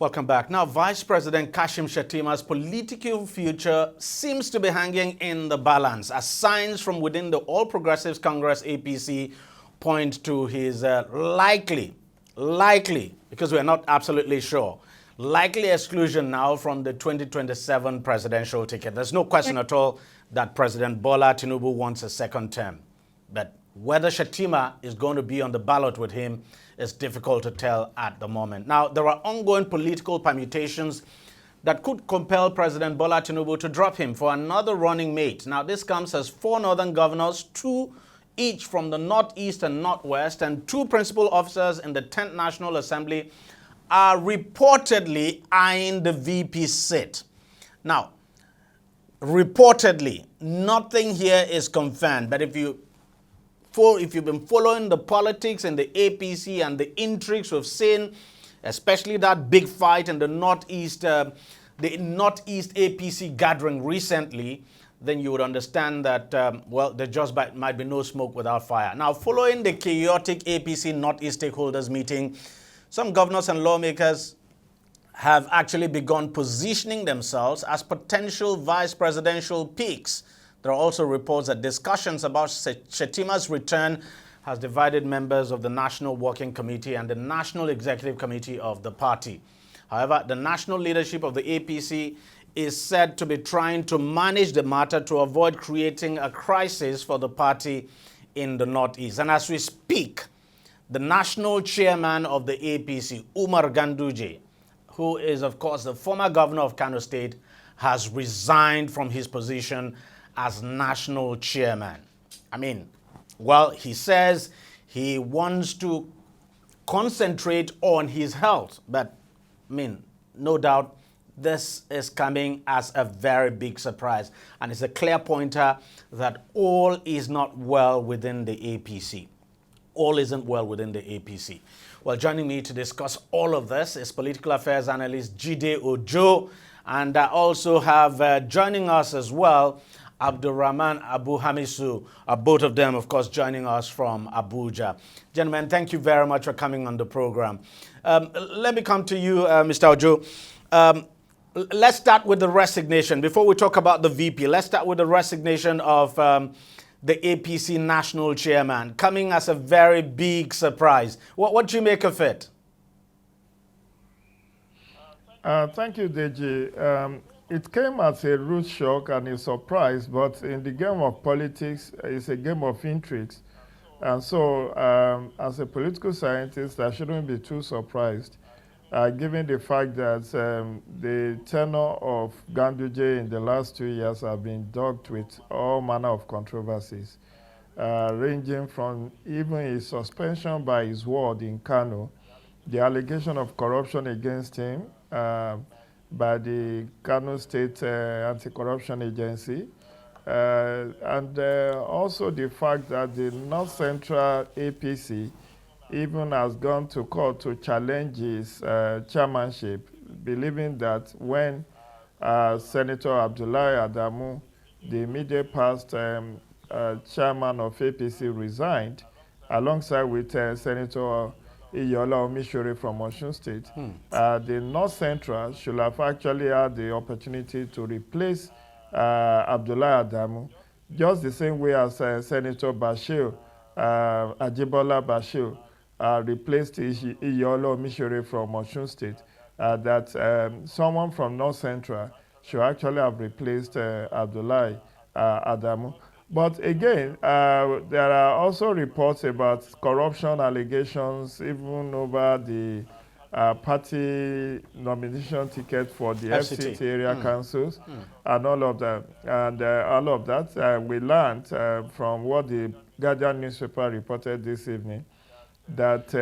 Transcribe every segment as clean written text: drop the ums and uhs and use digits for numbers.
Welcome back. Now, Vice President Kashim Shettima's political future seems to be hanging in the balance as signs from within the All Progressives Congress APC point to his likely, because we're not absolutely sure, likely exclusion now from the 2027 presidential ticket. There's no question at all that President Bola Tinubu wants a second term. But whether Shettima is going to be on the ballot with him is difficult to tell at the moment. Now, there are ongoing political permutations that could compel President Bola Tinubu to drop him for another running mate. Now, this comes as 4 northern governors, 2 each from the Northeast and Northwest, and 2 principal officers in the 10th National Assembly are reportedly eyeing the VP seat. Now, reportedly, nothing here is confirmed, but if you've been following the politics in the APC and the intrigues we've seen, especially that big fight in the Northeast APC gathering recently, then you would understand that, well, there just might be no smoke without fire. Now, following the chaotic APC Northeast stakeholders meeting, some governors and lawmakers have actually begun positioning themselves as potential vice presidential picks. There are also reports that discussions about Shettima's return has divided members of the National Working Committee and the National Executive Committee of the party. However, the national leadership of the APC is said to be trying to manage the matter to avoid creating a crisis for the party in the Northeast. And as we speak, the national chairman of the APC, Umar Ganduje, who is, of course, the former governor of Kano State, has resigned from his position as national chairman. I mean, well, he says he wants to concentrate on his health, but I mean, no doubt this is coming as a very big surprise, and it's a clear pointer that all is not well within the APC. All isn't well within the APC. Well, joining me to discuss all of this is political affairs analyst Jide Ojo, and I also have joining us as well Abdurrahman Abu Hamisu, both of them, of course, joining us from Abuja. Gentlemen, thank you very much for coming on the program. Let me come to you, Mr. Ojo. Let's start with the resignation. Before we talk about the VP, let's start with the resignation of the APC national chairman, coming as a very big surprise. What do you make of it? Thank you, DEJI. It came as a rude shock and a surprise, but in the game of politics, it's a game of intrigues. And so, as a political scientist, I shouldn't be too surprised, given the fact that the tenure of Ganduje in the last 2 years have been dogged with all manner of controversies, ranging from even his suspension by his ward in Kano, the allegation of corruption against him, by the Kano State Anti-Corruption Agency, and also the fact that the North Central APC even has gone to court to challenge his chairmanship, believing that when Senator Abdullahi Adamu, the immediate past chairman of APC, resigned, alongside with Senator Iyola Omishore from Osun State, the North Central should have actually had the opportunity to replace Abdullahi Adamu, just the same way as Senator Bashir, Ajibola Bashir, replaced Iyola Omishore from Osun State, that someone from North Central should actually have replaced Abdullahi Adamu. But again, there are also reports about corruption allegations, even over the party nomination ticket for the FCT area councils, and all of that. And all of that, we learned from what the Guardian newspaper reported this evening, that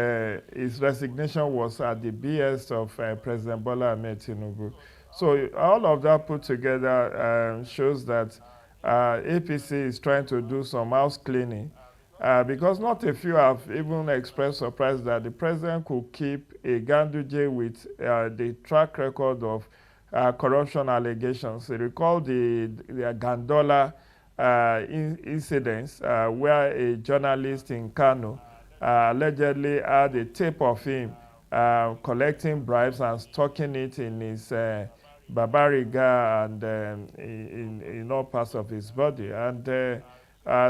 his resignation was at the behest of President Bola Ahmed Tinubu. So all of that put together shows that APC is trying to do some house cleaning, because not a few have even expressed surprise that the president could keep a Ganduje with the track record of corruption allegations. You recall the Gandola incidents where a journalist in Kano allegedly had a tape of him collecting bribes and stocking it in his Babariga and in all parts of his body. And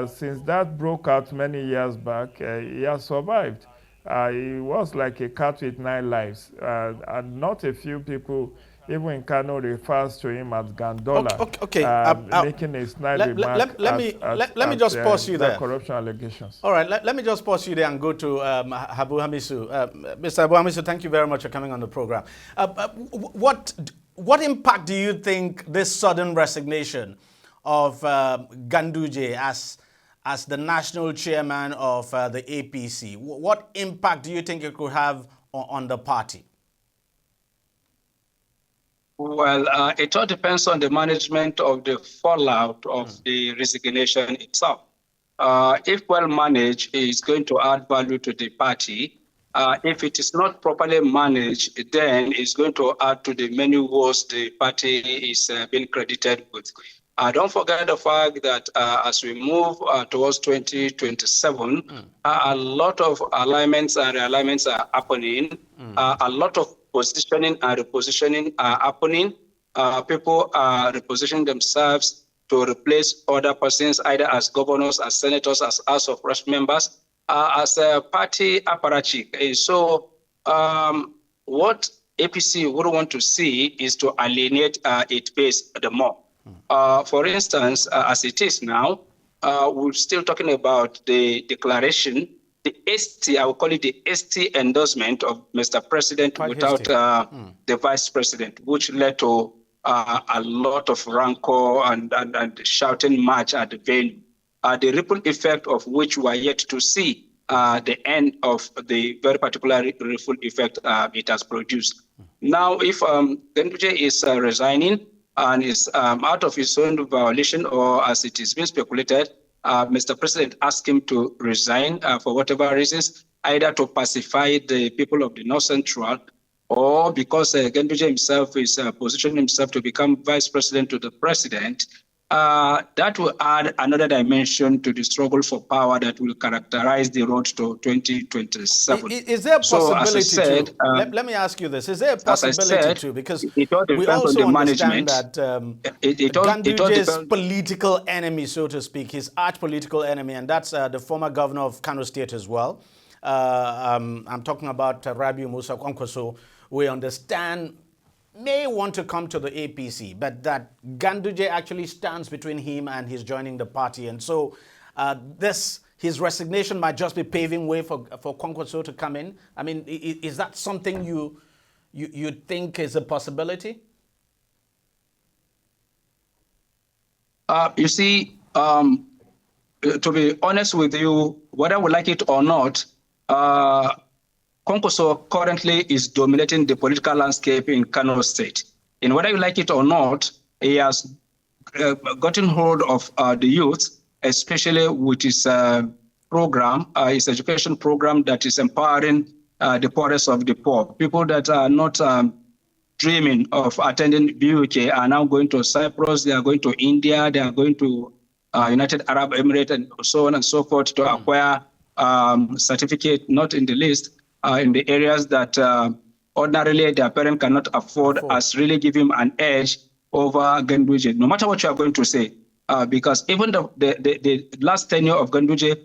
since that broke out many years back, he has survived. He was like a cat with 9 lives, and not a few people, even in Kano, refers to him as Gandola, making a snide remark let me just pause you there. Corruption allegations. All right, let me just pause you there and go to Abu Hamisu. Mr. Abu Hamisu, thank you very much for coming on the program. What impact do you think this sudden resignation of Ganduje as the national chairman of the APC, what impact do you think it could have on the party? Well, it all depends on the management of the fallout of the resignation itself. If well managed, it's going to add value to the party. If it is not properly managed, then it's going to add to the many woes the party is being credited with. Don't forget the fact that as we move towards 2027, a lot of alignments and realignments are happening. A lot of positioning and repositioning are happening. People are repositioning themselves to replace other persons, either as governors, as senators, as House of Reps members, as a party apparatchik. So what APC would want to see is to alienate its base the more. For instance, as it is now, we're still talking about the declaration, the ST, I will call it the ST endorsement of Mr. President quite without the Vice President, which led to a lot of rancor and shouting match at the venue. The ripple effect of which we are yet to see the end of the very particular ripple effect it has produced. Now, if Ganduje is resigning, and is out of his own violation, or as it is being speculated, Mr. President asked him to resign for whatever reasons, either to pacify the people of the North Central, or because Ganduje himself is positioning himself to become vice president to the president. That will add another dimension to the struggle for power that will characterize the road to 2027. Is there a possibility let me ask you this. Is there a possibility too? Because we also understand that Ganduje's political enemy, so to speak, his arch political enemy, and that's the former governor of Kano State as well. I'm talking about Rabiu Musa Kwankwaso. We understand may want to come to the APC, but that Ganduje actually stands between him and his joining the party. And so his resignation might just be paving way for Kwankwaso to come in. I mean, is that something you think is a possibility? You see, to be honest with you, whether we like it or not, Kwankwaso currently is dominating the political landscape in Kano State. And whether you like it or not, he has gotten hold of the youth, especially with his program, his education program that is empowering the poorest of the poor. People that are not dreaming of attending BUK are now going to Cyprus, they are going to India, they are going to United Arab Emirates, and so on and so forth to acquire certificate, not in the list, in the areas that ordinarily their parent cannot afford, as really give him an edge over Ganduje, no matter what you are going to say. Because even the last tenure of Ganduje,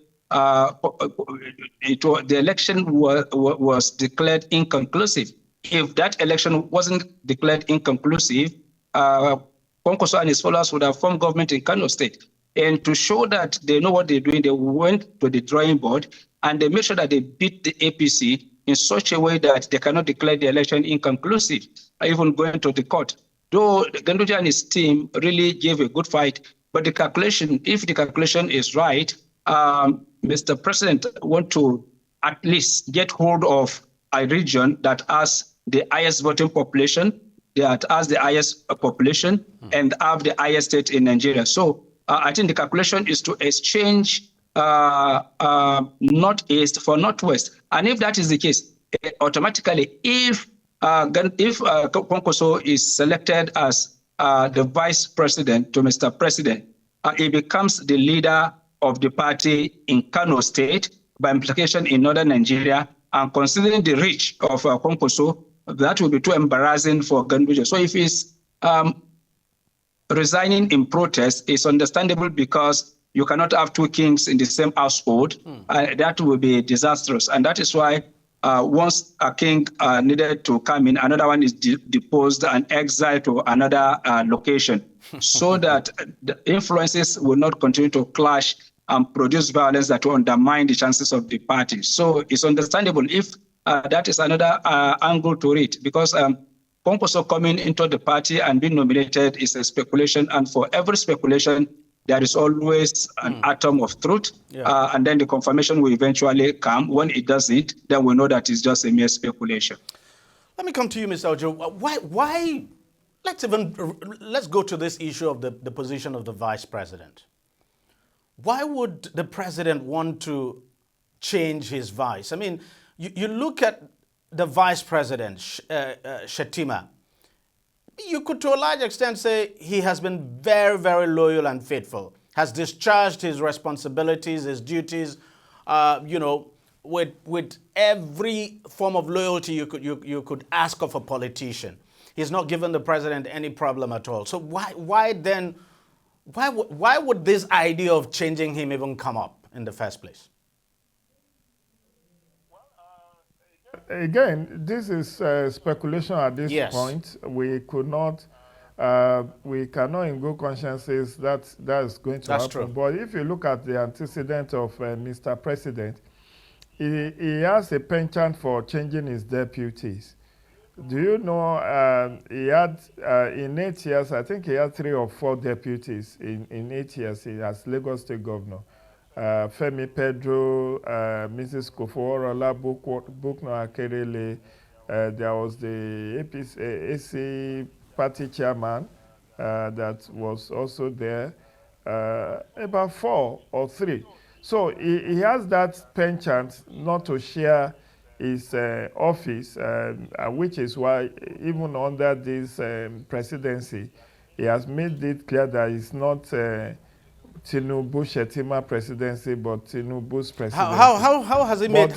the election was declared inconclusive. If that election wasn't declared inconclusive, Kwankwaso and his followers would have formed government in Kano State. And to show that they know what they're doing, they went to the drawing board and they made sure that they beat the APC in such a way that they cannot declare the election inconclusive, even going to the court. Though Ganduje and his team really gave a good fight, but the calculation, if the calculation is right, Mr. President want to at least get hold of a region that has the highest voting population, that has the highest population, and have the highest state in Nigeria. So I think the calculation is to exchange Northeast for Northwest. And if that is the case, automatically, if Kwankwaso is selected as the vice president to Mr. President, he becomes the leader of the party in Kano State, by implication in northern Nigeria, And considering the reach of Kwankwaso, that will be too embarrassing for Ganduje. So if he's resigning in protest, it's understandable because you cannot have two kings in the same household. That will be disastrous. And that is why once a king needed to come in, another one is deposed and exiled to another location so that the influences will not continue to clash and produce violence that will undermine the chances of the party. So it's understandable if that is another angle to it, because Kwankwaso coming into the party and being nominated is a speculation, and for every speculation, there is always an atom of truth, and then the confirmation will eventually come. When it does it, then we know that it's just a mere speculation. Let me come to you, Mr. Ojo. Why let's go to this issue of the position of the vice president. Why would the president want to change his vice? I mean, you look at the vice president, Shettima. You could, to a large extent, say he has been very, very loyal and faithful, has discharged his responsibilities, his duties, with every form of loyalty you could ask of a politician. He's not given the president any problem at all. So why would this idea of changing him even come up in the first place? Again, this is speculation at this point. We cannot in good conscience say that is going to happen. True. But if you look at the antecedent of Mr. President, he has a penchant for changing his deputies. Do you know he had, in 8 years, I think he had 3 or 4 deputies in 8 years as Lagos State Governor. Femi Pedro, Mrs. Koforola Bukno Akerele, there was the APC party chairman that was also there, about 4 or 3. So he has that penchant not to share his office, which is why even under this presidency, he has made it clear that it's not Tinubu Shettima presidency, but Tinubu's presidency. How has he made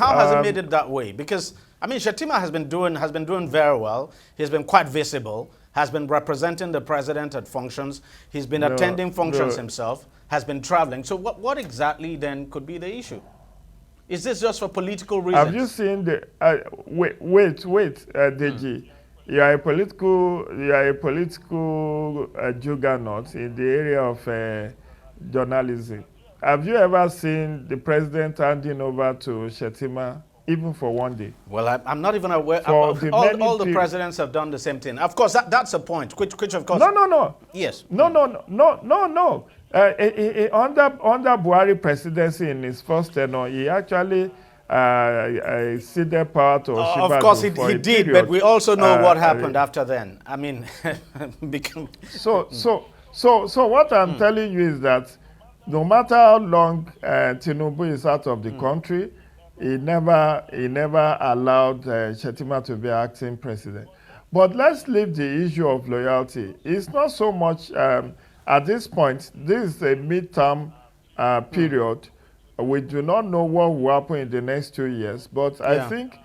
it that way? Because I mean, Shettima has been doing very well. He's been quite visible. Has been representing the president at functions. He's been attending functions himself. Has been traveling. So what exactly then could be the issue? Is this just for political reasons? Have you seen the wait, DG? You are a political juggernaut in the area of journalism. Have you ever seen the president handing over to Shettima, even for one day? Well, I'm not even aware. All the presidents have done the same thing. Of course, that's a point. Which of course. No. Yes. No. Under Buhari presidency in his first tenure, he actually ceded power to Oshibadu. Of course, he did, but we also know what happened after then. I mean, So what I'm telling you is that no matter how long Tinubu is out of the country, he never allowed Shettima to be acting president. But let's leave the issue of loyalty. It's not so much at this point. This is a midterm period. We do not know what will happen in the next 2 years. But I think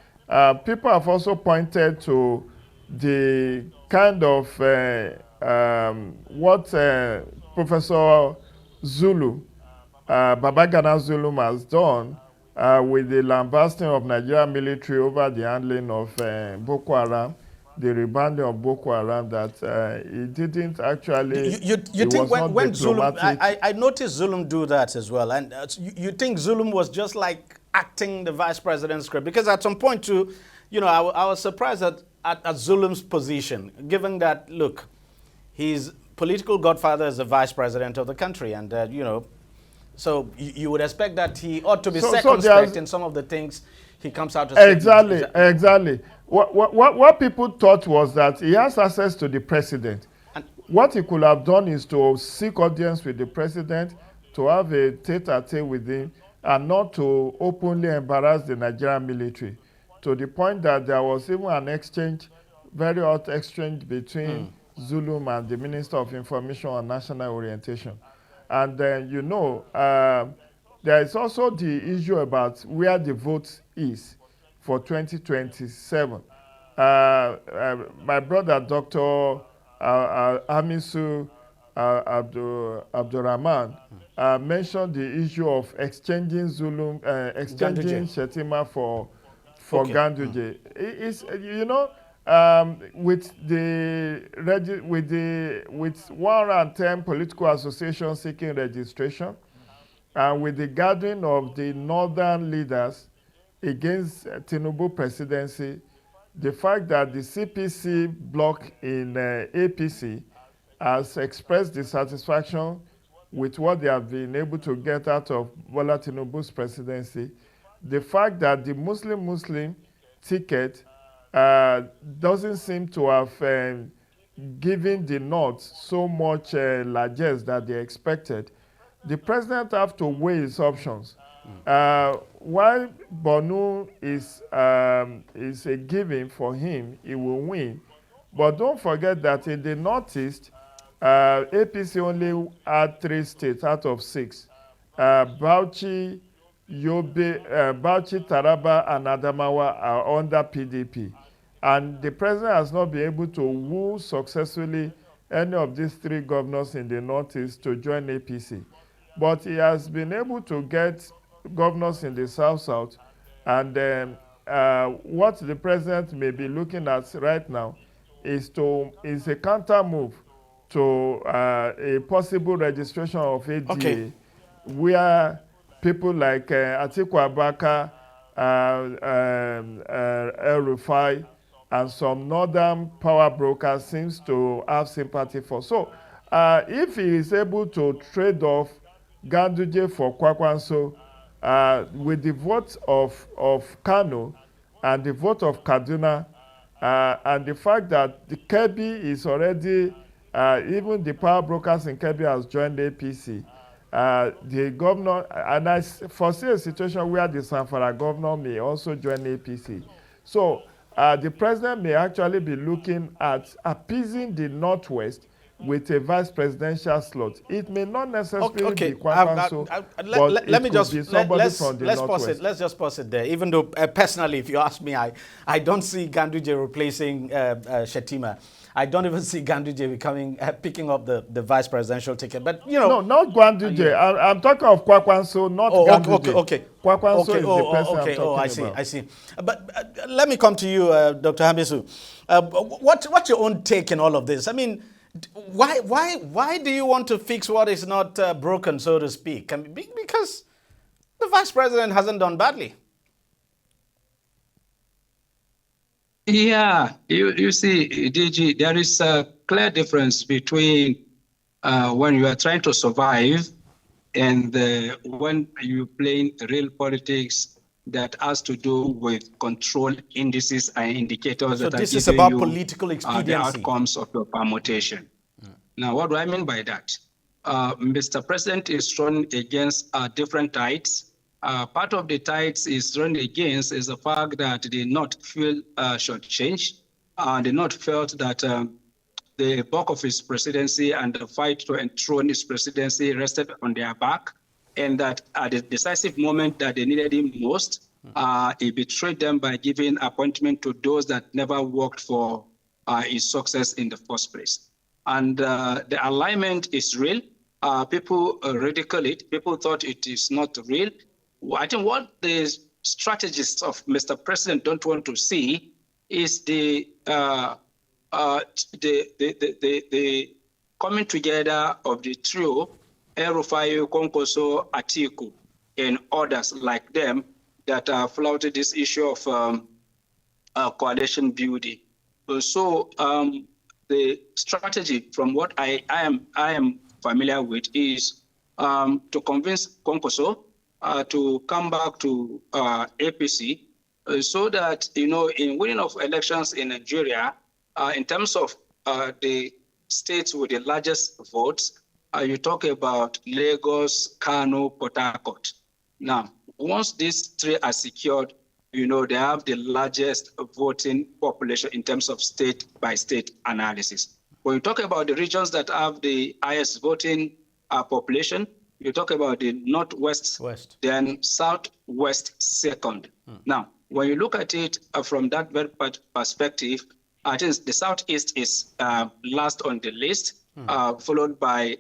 people have also pointed to the kind of what Professor Zulu, Babagana Zulum has done with the lambasting of Nigerian military over the handling of Boko Haram, the rebounding of Boko Haram, that he didn't actually. You think when Zulum, I noticed Zulum do that as well, and you think Zulum was just like acting the vice president's script? Because at some point too, I was surprised at Zulum's position, given that, look, he's political godfather is the vice president of the country, and so you would expect that he ought to be circumspect in some of the things he comes out to say. Exactly. What people thought was that he has access to the president. And what he could have done is to seek audience with the president, to have a tete-a-tete with him, and not to openly embarrass the Nigerian military, to the point that there was even an exchange, very hot exchange between Zulum and the Minister of Information and National Orientation. And then, there is also the issue about where the vote is. for 2027. My brother, Dr. Hamisu Abdurrahman, mentioned the issue of exchanging exchanging Shettima for Ganduje. It's, you know, with 110 political associations seeking registration, and with the gathering of the northern leaders against Tinubu presidency, the fact that the CPC bloc in APC has expressed dissatisfaction with what they have been able to get out of Bola Tinubu's presidency, the fact that the Muslim ticket doesn't seem to have given the North so much largesse that they expected, the president have to weigh his options. While Bonu is a given for him, he will win. But don't forget that in the Northeast, APC only had 3 states out of 6. Bauchi, Yobe, Bauchi, Taraba, and Adamawa are under PDP. And the president has not been able to woo successfully any of these 3 governors in the Northeast to join APC. But he has been able to get governors in the South, and what the president may be looking at right now is a counter move to a possible registration of ADA, where people like Atiku Abubakar, El Rufai, and some northern power brokers seems to have sympathy for. So if he is able to trade off Ganduje for Kwakwanso with the vote of Kano and the vote of Kaduna, and the fact that the Kebbi is already, even the power brokers in Kebbi has joined the APC. The governor, and I foresee a situation where the Zamfara governor may also join the APC. So the president may actually be looking at appeasing the Northwest with a vice presidential slot. It may not necessarily be Kwakwanso, but it could be somebody from the Northwest. Let's just pause it there. Even though, personally, if you ask me, I don't see Ganduje replacing Shettima. I don't even see Ganduje picking up the vice presidential ticket. But, you know... No, not Ganduje. I'm talking of Kwakwanso, not Ganduje. Okay. Kwakwanso is the person I'm talking about. I see. But let me come to you, Dr. Hamisu. What's your own take in all of this? I mean, why do you want to fix what is not broken, so to speak? I mean, because the vice president hasn't done badly. Yeah, you see, DG, there is a clear difference between when you are trying to survive and when you're playing real politics that has to do with control indices and indicators that this are is giving about you political expediency. The outcomes of your permutation. Now, what do I mean by that? Mr. President is running against different tides. Part of the tides is run against is the fact that they not feel shortchanged. They not felt that the bulk of his presidency and the fight to enthrone his presidency rested on their back, and that at the decisive moment that they needed him most, he betrayed them by giving appointment to those that never worked for his success in the first place. And the alignment is real. People ridicule it. People thought it is not real. I think what the strategists of Mr. President don't want to see is the coming together of the trio, El-Rufai, Konkoso, Atiku, and others like them that flouted this issue of coalition building. So the strategy, from what I am familiar with, is to convince Konkoso to come back to APC, so that, you know, in winning of elections in Nigeria, in terms of the states with the largest votes, you talk about Lagos, Kano, Port Harcourt. Now, once these 3 are secured, you know, they have the largest voting population in terms of state-by-state analysis. When you talk about the regions that have the highest voting population, you talk about the Northwest, then Southwest second. Now, when you look at it from that very perspective, I think the Southeast is last on the list, followed by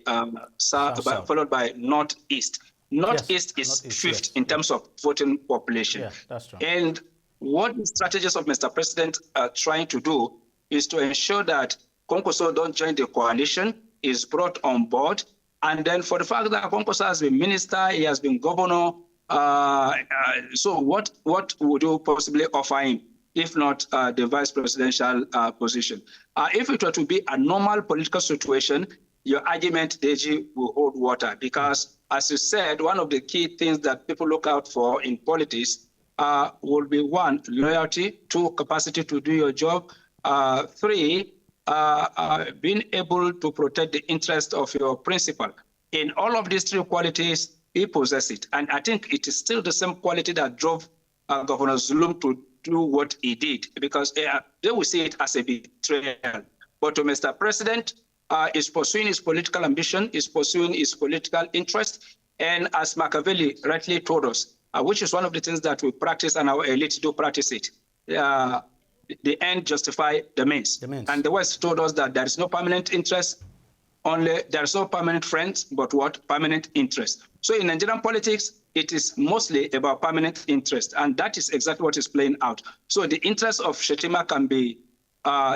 followed by Northeast. Northeast is Northeast, fifth in terms of voting population. Yeah, that's true. And what the strategies of Mr. President are trying to do is to ensure that Konkoso don't join the coalition, is brought on board. And then for the fact that Konkoso has been minister, he has been governor, so what would you possibly offer him, if not the vice presidential position? If it were to be a normal political situation, your argument, DEJI, will hold water, because, as you said, one of the key things that people look out for in politics will be, 1, loyalty, 2, capacity to do your job, 3, being able to protect the interest of your principal. In all of these 3 qualities, he possesses it. And I think it is still the same quality that drove Governor Zulum to do what he did, because they will see it as a betrayal. But to Mr. President, is pursuing his political ambition, is pursuing his political interest. And as Machiavelli rightly told us, which is one of the things that we practice and our elite do practice it, the end justify the means. And the West told us that there is no permanent interest, only there is no permanent friends, but what? Permanent interest. So in Nigerian politics, it is mostly about permanent interest, and that is exactly what is playing out. So the interest of Shettima can be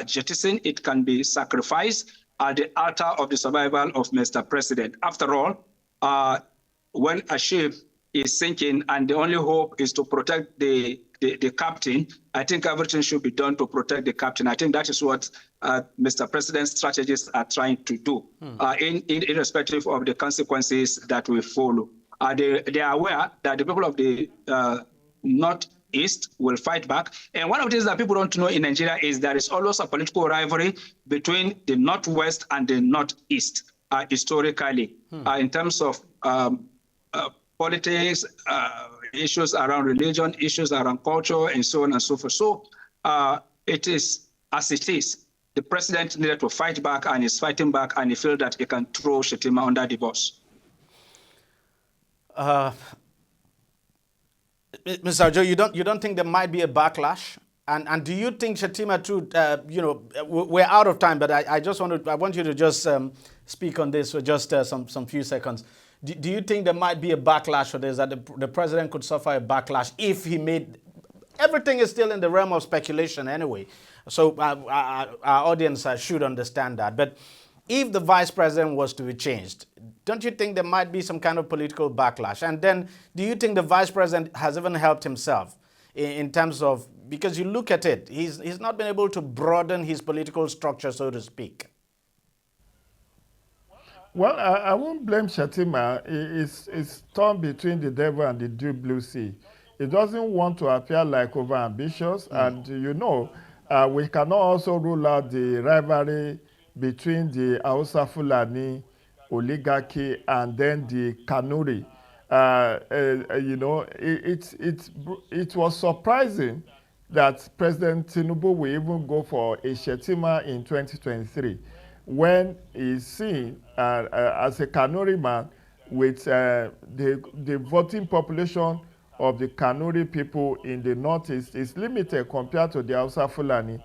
jettisoned, it can be sacrificed at the altar of the survival of Mr. President. After all, when a ship is sinking and the only hope is to protect the captain, I think everything should be done to protect the captain. I think that is what Mr. President's strategists are trying to do, irrespective of the consequences that we follow. They are aware that the people of the Northeast will fight back. And one of the things that people don't know in Nigeria is there is always a political rivalry between the Northwest and the Northeast, historically, in terms of politics, issues around religion, issues around culture, and so on and so forth. So it is as it is. The president needed to fight back, and is fighting back, and he feels that he can throw Shettima under the bus. Mr. Joe, you don't think there might be a backlash? And do you think Shettima too, we're out of time, but I want you to just speak on this for just some few seconds. Do you think there might be a backlash for this, that the president could suffer a backlash if he made, everything is still in the realm of speculation anyway. So our audience should understand that. But if the vice president was to be changed, don't you think there might be some kind of political backlash? And then do you think the vice president has even helped himself in terms of, because you look at it, he's not been able to broaden his political structure, so to speak? Well, I won't blame Shettima. It's torn between the devil and the deep blue sea. He doesn't want to appear like overambitious, and we cannot also rule out the rivalry between the Hausa Fulani oligarchy and then the Kanuri. It was surprising that President Tinubu will even go for a Shettima in 2023 when he's seen as a Kanuri man with the voting population of the Kanuri people in the Northeast is limited compared to the Hausa Fulani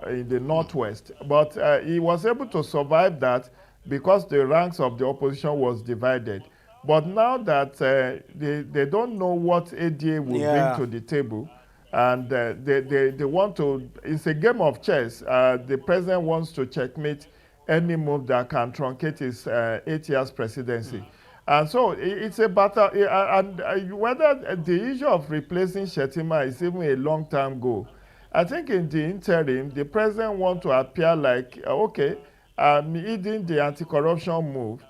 in the Northwest. But he was able to survive that because the ranks of the opposition was divided. But now that they don't know what ADA will bring to the table, and they want to, it's a game of chess. The president wants to checkmate any move that can truncate his 8 years presidency. And so it's a battle, and whether the issue of replacing Shettima is even a long-term goal. I think in the interim, the president wants to appear like, eating the anti-corruption move.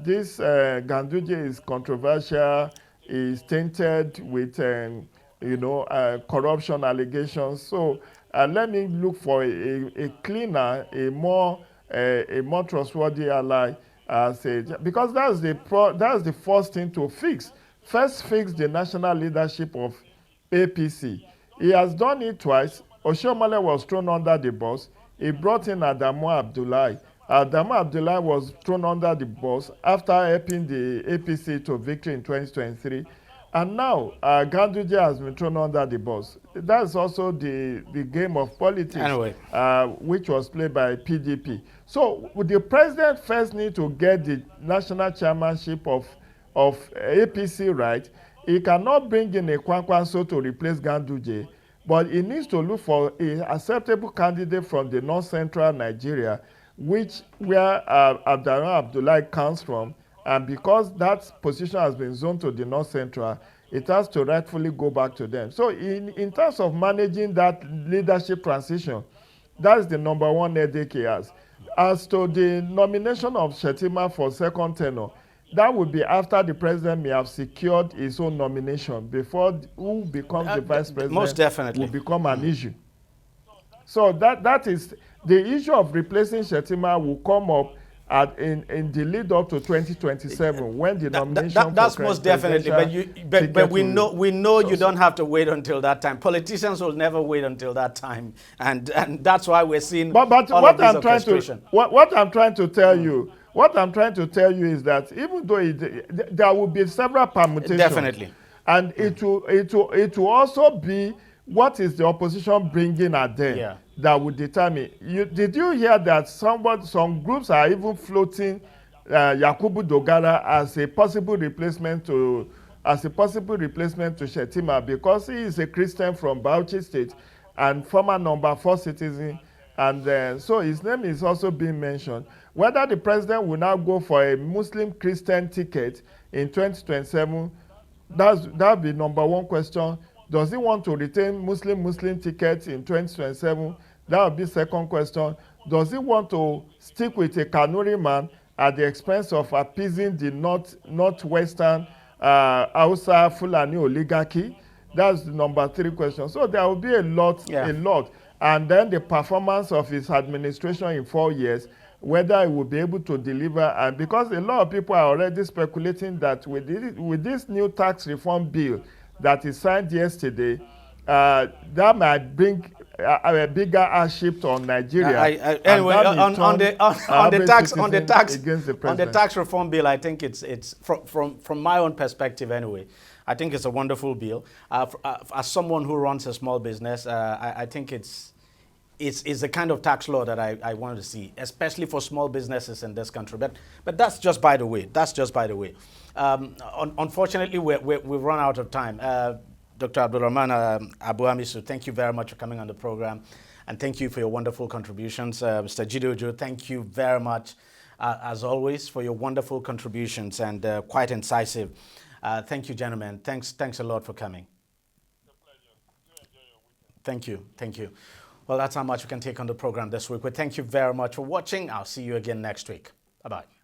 This Ganduje is controversial, is tainted with corruption allegations. So let me look for a cleaner, a more trustworthy ally. Because that's the first thing to fix. First, fix the national leadership of APC. He has done it twice. Oshiomhole was thrown under the bus. He brought in Adamu Abdullahi. Adamu Abdullahi was thrown under the bus after helping the APC to victory in 2023. And now Ganduje has been thrown under the bus. That's also the game of politics, anyway, which was played by PDP. So the president first need to get the national chairmanship of APC right. He cannot bring in a Kwankwanso to replace Ganduje, but he needs to look for a acceptable candidate from the north-central Nigeria, where Abdullahi comes from. And because that position has been zoned to the North Central, it has to rightfully go back to them. So in terms of managing that leadership transition, that's the number one headache he has. As to the nomination of Shettima for second tenure, that would be after the president may have secured his own nomination before who becomes the vice president most definitely will become an issue. So that is the issue of replacing Shettima will come up in the lead up to 2027 when the nomination that's most definitely, but we know you don't have to wait until that time. Politicians will never wait until that time, and that's why we're seeing but all what of these I'm trying to what I'm trying to tell you is that even though there will be several permutations, definitely, and it will also be what is the opposition bringing at them that would determine. Did you hear that some groups are even floating Yakubu Dogara as a possible replacement to Shettima because he is a Christian from Bauchi State and former number 4 citizen, and so his name is also being mentioned. Whether the president will now go for a Muslim Christian ticket in 2027, that'll be number one question. Does he want to retain Muslim tickets in 2027? That would be second question. Does he want to stick with a Kanuri man at the expense of appeasing the northwestern Hausa Fulani oligarchy? That's the number 3 question. So there will be a lot. And then the performance of his administration in 4 years, whether he will be able to deliver. And because a lot of people are already speculating that with this new tax reform bill that is signed yesterday, that might bring a bigger hardship on Nigeria. Anyway, on the tax reform bill, I think it's from my own perspective anyway. I think it's a wonderful bill. As someone who runs a small business, I think it's the kind of tax law that I want to see, especially for small businesses in this country. But that's just by the way. Unfortunately, we've run out of time. Dr. Abdulrahman Abu Amisu, thank you very much for coming on the program. And thank you for your wonderful contributions. Mr. Jidojo, thank you very much, as always, for your wonderful contributions and quite incisive. Thank you, gentlemen. Thanks a lot for coming. Thank you. Well, that's how much we can take on the program this week. We thank you very much for watching. I'll see you again next week. Bye-bye.